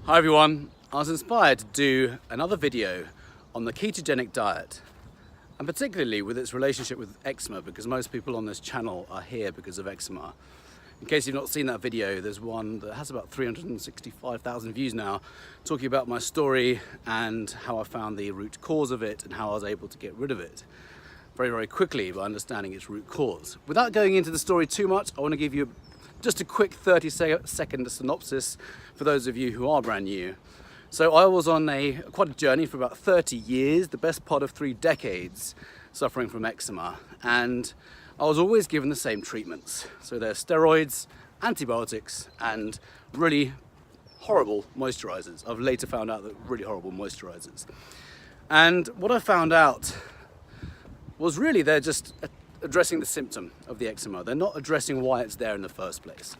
Hi everyone, I was inspired to do another video on the ketogenic diet, and particularly with its relationship with eczema, because most people on this channel are here because of eczema. In case you've not seen that video, there's one that has about 365,000 views now, talking about my story and how I found the root cause of it and how I was able to get rid of it very, very quickly by understanding its root cause. Without going into the story too much, I want to give you just a quick 30-second synopsis for those of you who are brand new. So I was on quite a journey for about 30 years, the best part of 3 decades, suffering from eczema, and I was always given the same treatments. So they're steroids, antibiotics, and really horrible moisturizers. I've later found out that really horrible moisturizers. And what I found out was really they're just addressing the symptom of the eczema. They're not addressing why it's there in the first place.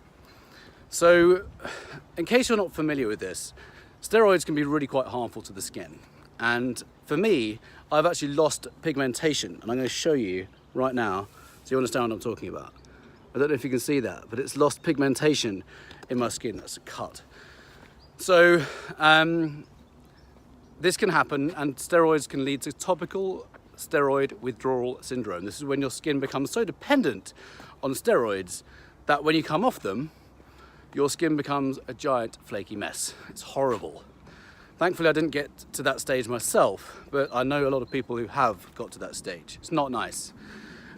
So, in case you're not familiar with this, steroids can be really quite harmful to the skin. And for me, I've actually lost pigmentation, and I'm going to show you right now so you understand what I'm talking about. I don't know if you can see that, but it's lost pigmentation in my skin. That's a cut. So, this can happen, and steroids can lead to topical steroid withdrawal syndrome. This is when your skin becomes so dependent on steroids that when you come off them, your skin becomes a giant flaky mess. It's horrible. Thankfully, I didn't get to that stage myself, but I know a lot of people who have got to that stage. It's not nice.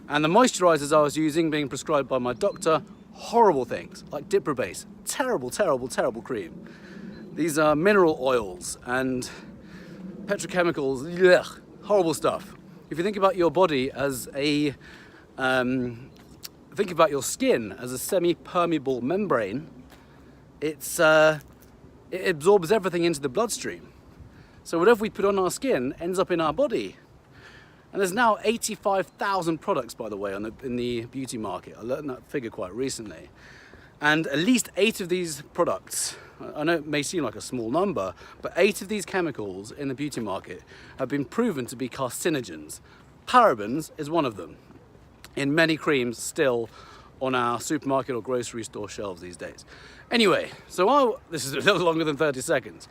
And the moisturizers I was using, being prescribed by my doctor, horrible things, like Diprobase, terrible, terrible, terrible cream. These are mineral oils and petrochemicals, ugh, horrible stuff. If you think about your body as think about your skin as a semi-permeable membrane, it absorbs everything into the bloodstream. So whatever we put on our skin ends up in our body. And there's now 85,000 products, by the way, in the beauty market. I learned that figure quite recently. And at least 8 of these products, I know it may seem like a small number, but 8 of these chemicals in the beauty market have been proven to be carcinogens. Parabens is one of them, in many creams still on our supermarket or grocery store shelves these days. Anyway, so this is a little longer than 30 seconds.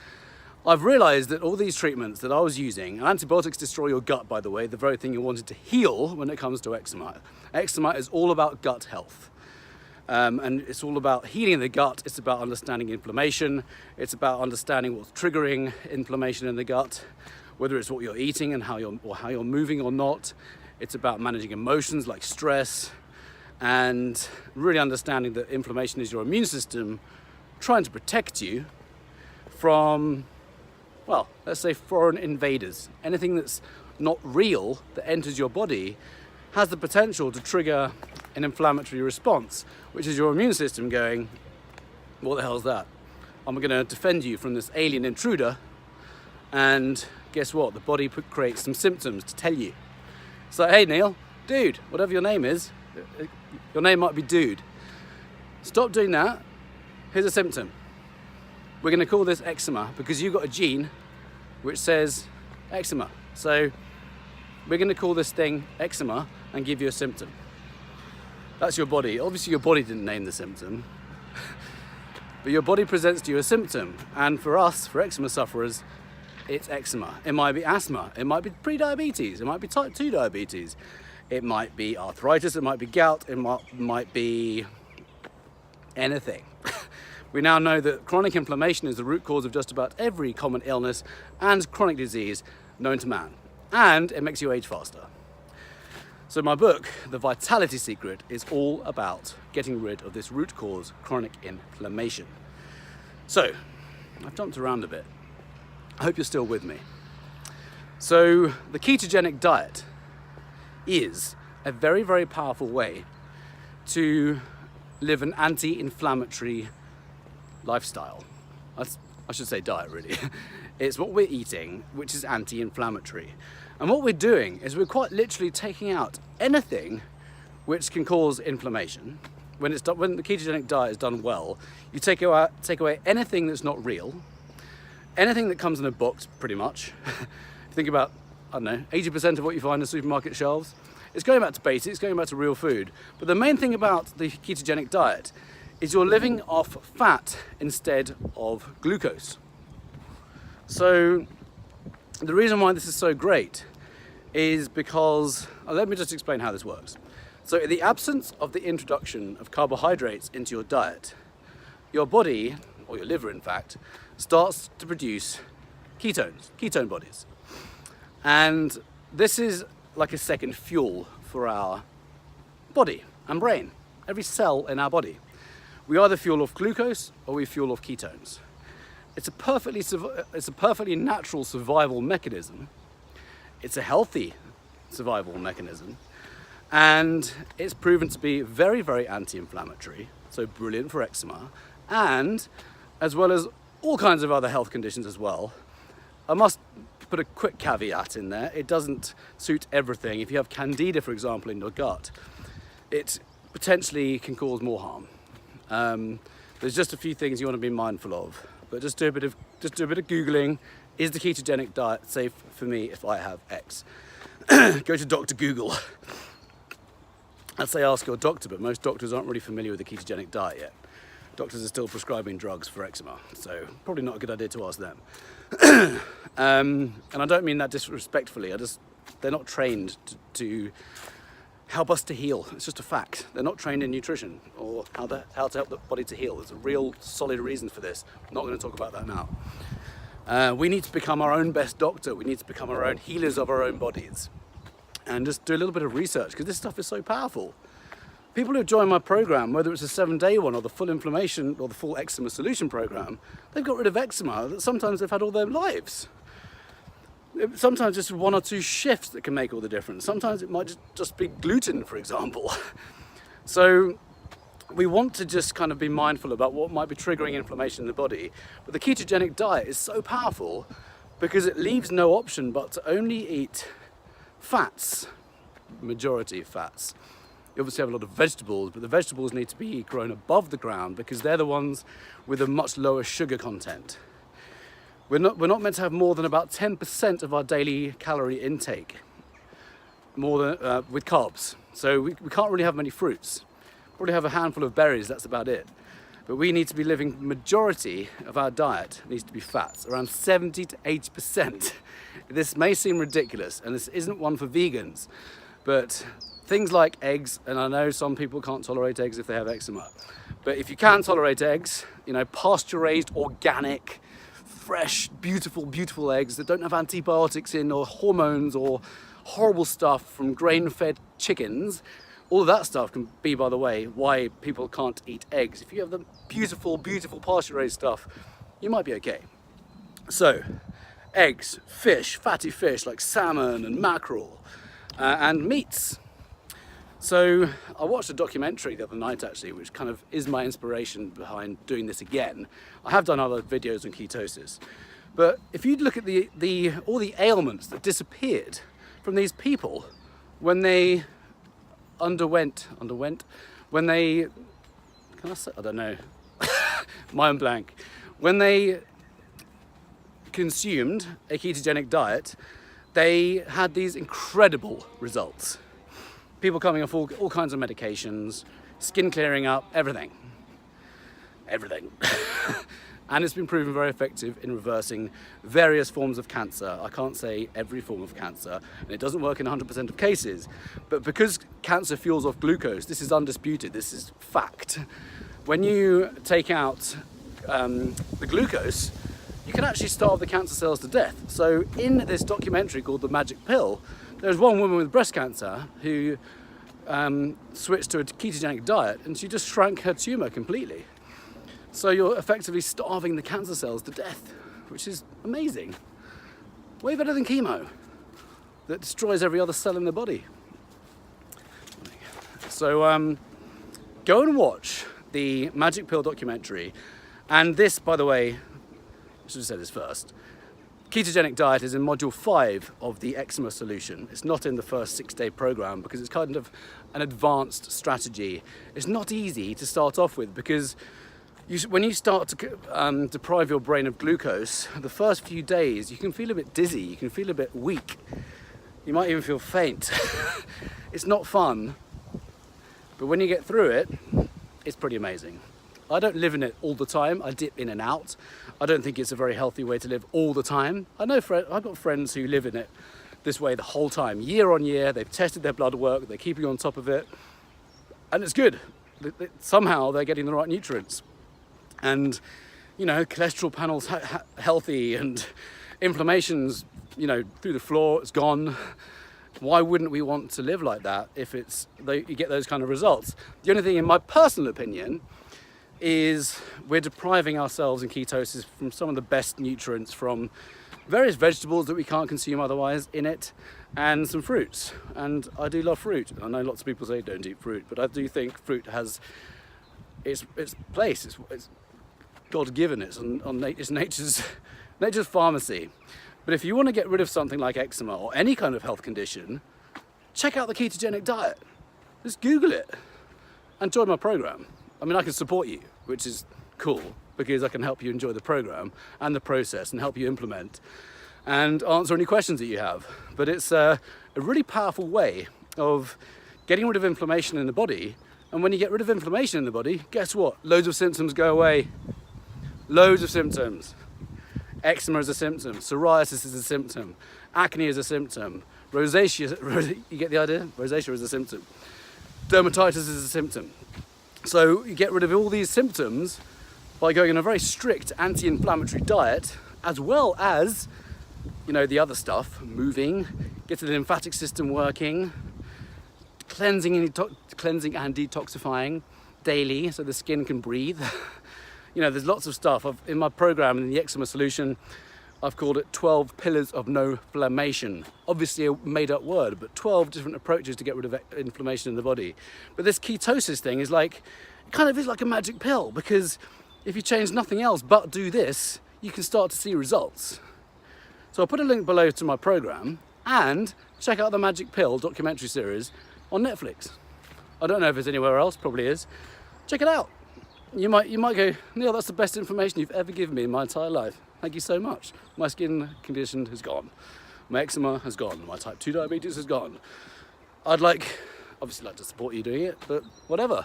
I've realized that all these treatments that I was using, and antibiotics destroy your gut, by the way, the very thing you wanted to heal when it comes to eczema. Eczema is all about gut health. And it's all about healing the gut. It's about understanding inflammation. It's about understanding what's triggering inflammation in the gut, whether it's what you're eating and how you're moving or not. It's about managing emotions like stress, and really understanding that inflammation is your immune system trying to protect you from, well, let's say foreign invaders. Anything that's not real that enters your body has the potential to trigger an inflammatory response, which is your immune system going, what the hell's that? I'm going to defend you from this alien intruder. And guess what? The body creates some symptoms to tell you. It's like, hey Neil, dude, whatever your name is, your name might be dude. Stop doing that. Here's a symptom. We're going to call this eczema because you've got a gene which says eczema. So we're going to call this thing eczema and give you a symptom. That's your body. Obviously your body didn't name the symptom, but your body presents to you a symptom. And for us, for eczema sufferers, it's eczema. It might be asthma. It might be pre-diabetes. It might be type 2 diabetes. It might be arthritis. It might be gout. It might be anything. We now know that chronic inflammation is the root cause of just about every common illness and chronic disease known to man. And it makes you age faster. So my book, The Vitality Secret, is all about getting rid of this root cause, chronic inflammation. So, I've jumped around a bit. I hope you're still with me. So, the ketogenic diet is a very, very powerful way to live an anti-inflammatory lifestyle. I should say diet, really. It's what we're eating, which is anti-inflammatory. And what we're doing is we're quite literally taking out anything which can cause inflammation. When the ketogenic diet is done well, you take away anything that's not real, anything that comes in a box, pretty much. Think about, I don't know, 80% of what you find in supermarket shelves. It's going back to basics, it's going back to real food. But the main thing about the ketogenic diet is you're living off fat instead of glucose. So the reason why this is so great is because, let me just explain how this works. So in the absence of the introduction of carbohydrates into your diet, your body, or your liver in fact, starts to produce ketones, ketone bodies. And this is like a second fuel for our body and brain, every cell in our body. We either fuel off glucose or we fuel off ketones. It's a perfectly natural survival mechanism. It's a healthy survival mechanism. And it's proven to be very, very anti-inflammatory, so brilliant for eczema, and as well as all kinds of other health conditions as well. I must put a quick caveat in there. It doesn't suit everything. If you have candida, for example, in your gut, it potentially can cause more harm. There's just a few things you want to be mindful of, but just do a bit of Googling. Is the ketogenic diet safe for me if I have X? Go to Dr. Google. I'd say ask your doctor, but most doctors aren't really familiar with the ketogenic diet yet. Doctors are still prescribing drugs for eczema, so probably not a good idea to ask them. And I don't mean that disrespectfully, they're not trained to help us to heal. It's just a fact. They're not trained in nutrition or how to help the body to heal. There's a real solid reason for this. I'm not going to talk about that now. We need to become our own best doctor. We need to become our own healers of our own bodies. And just do a little bit of research, because this stuff is so powerful. People who join my program, whether it's a 7-day one or the full inflammation or the full eczema solution program, they've got rid of eczema that sometimes they've had all their lives. Sometimes just 1 or 2 shifts that can make all the difference. Sometimes it might just be gluten, for example. So we want to just kind of be mindful about what might be triggering inflammation in the body. But the ketogenic diet is so powerful because it leaves no option but to only eat fats, majority of fats. You obviously have a lot of vegetables, but the vegetables need to be grown above the ground because they're the ones with a much lower sugar content. We're not meant to have more than about 10% of our daily calorie intake, more than with carbs. So we can't really have many fruits. Probably have a handful of berries, that's about it. But we need to be living, majority of our diet needs to be fats, around 70 to 80%. This may seem ridiculous, and this isn't one for vegans, but things like eggs, and I know some people can't tolerate eggs if they have eczema, but if you can tolerate eggs, you know, pasture-raised, organic, fresh, beautiful, beautiful eggs that don't have antibiotics in or hormones or horrible stuff from grain-fed chickens, all of that stuff can be, by the way, why people can't eat eggs. If you have the beautiful, beautiful pasture-raised stuff, you might be okay. So, eggs, fish, fatty fish like salmon and mackerel, and meats. So I watched a documentary the other night actually, which kind of is my inspiration behind doing this again. I have done other videos on ketosis, but if you look at all the ailments that disappeared from these people when they underwent, when they, can I say, I don't know, mind blank, when they consumed a ketogenic diet, they had these incredible results. People coming off all kinds of medications, skin clearing up, everything. And it's been proven very effective in reversing various forms of cancer. I can't say every form of cancer, and it doesn't work in 100% of cases. But because cancer fuels off glucose, this is undisputed, this is fact. When you take out the glucose, you can actually starve the cancer cells to death. So in this documentary called The Magic Pill, there's one woman with breast cancer who switched to a ketogenic diet, and she just shrank her tumor completely. So you're effectively starving the cancer cells to death, which is amazing. Way better than chemo that destroys every other cell in the body. So go and watch the Magic Pill documentary. And this, by the way, I should have said this first. Ketogenic diet is in module 5 of the eczema solution. It's not in the first 6-day program because it's kind of an advanced strategy. It's not easy to start off with because when you start to deprive your brain of glucose, the first few days you can feel a bit dizzy, you can feel a bit weak, you might even feel faint. It's not fun, but when you get through it, it's pretty amazing. I don't live in it all the time. I dip in and out. I don't think it's a very healthy way to live all the time. I've got friends who live in it this way the whole time, year on year. They've tested their blood work, they're keeping on top of it, and it's good. Somehow they're getting the right nutrients. And, you know, cholesterol panel's healthy, and inflammation's, you know, through the floor, it's gone. Why wouldn't we want to live like that if you get those kind of results? The only thing, in my personal opinion, is we're depriving ourselves in ketosis from some of the best nutrients from various vegetables that we can't consume otherwise in it, and some fruits. And I do love fruit. I know lots of people say don't eat fruit, but I do think fruit has its place. It's God-given. It's nature's pharmacy. But if you want to get rid of something like eczema or any kind of health condition, check out the ketogenic diet. Just Google it and join my program. I mean, I can support you, which is cool, because I can help you enjoy the program and the process and help you implement and answer any questions that you have. But it's a really powerful way of getting rid of inflammation in the body. And when you get rid of inflammation in the body, guess what? Loads of symptoms go away. Loads of symptoms. Eczema is a symptom, psoriasis is a symptom, acne is a symptom, rosacea, you get the idea? Rosacea is a symptom. Dermatitis is a symptom. So you get rid of all these symptoms by going on a very strict anti-inflammatory diet, as well as, you know, the other stuff, moving, get the lymphatic system working, cleansing and detoxifying daily so the skin can breathe. You know, there's lots of stuff. In my program, in the Eczema Solution, I've called it 12 Pillars of No Inflammation. Obviously a made up word, but 12 different approaches to get rid of inflammation in the body. But this ketosis thing is like, it kind of is like a magic pill, because if you change nothing else but do this, you can start to see results. So I'll put a link below to my program, and check out the Magic Pill documentary series on Netflix. I don't know if it's anywhere else, probably is. Check it out. You might go, Neil, that's the best information you've ever given me in my entire life. Thank you so much. My skin condition has gone. My eczema has gone. My type 2 diabetes has gone. I'd obviously like to support you doing it, but whatever.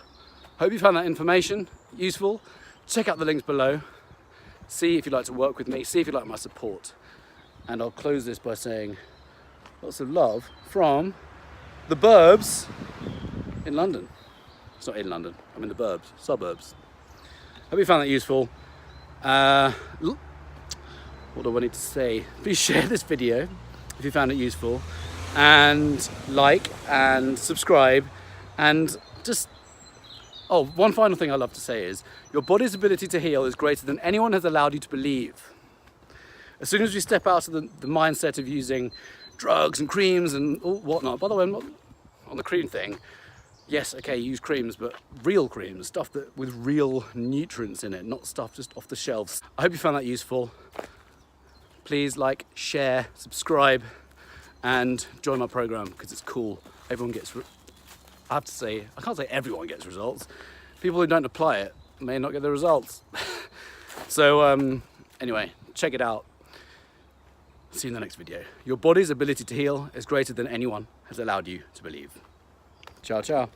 Hope you found that information useful. Check out the links below. See if you'd like to work with me. See if you'd like my support. And I'll close this by saying lots of love from the burbs in London. It's not in London, I'm in the burbs, suburbs. Hope you found that useful. What do I need to say? Please share this video if you found it useful, and like and subscribe. And just, one final thing I love to say is, your body's ability to heal is greater than anyone has allowed you to believe. As soon as we step out of the mindset of using drugs and creams and whatnot, by the way, I'm not on the cream thing. Yes, okay, use creams, but real creams, stuff with real nutrients in it, not stuff just off the shelves. I hope you found that useful. Please like, share, subscribe, and join my program, because it's cool. Everyone gets, I have to say, I can't say everyone gets results. People who don't apply it may not get the results. So anyway, check it out. See you in the next video. Your body's ability to heal is greater than anyone has allowed you to believe. Ciao, ciao.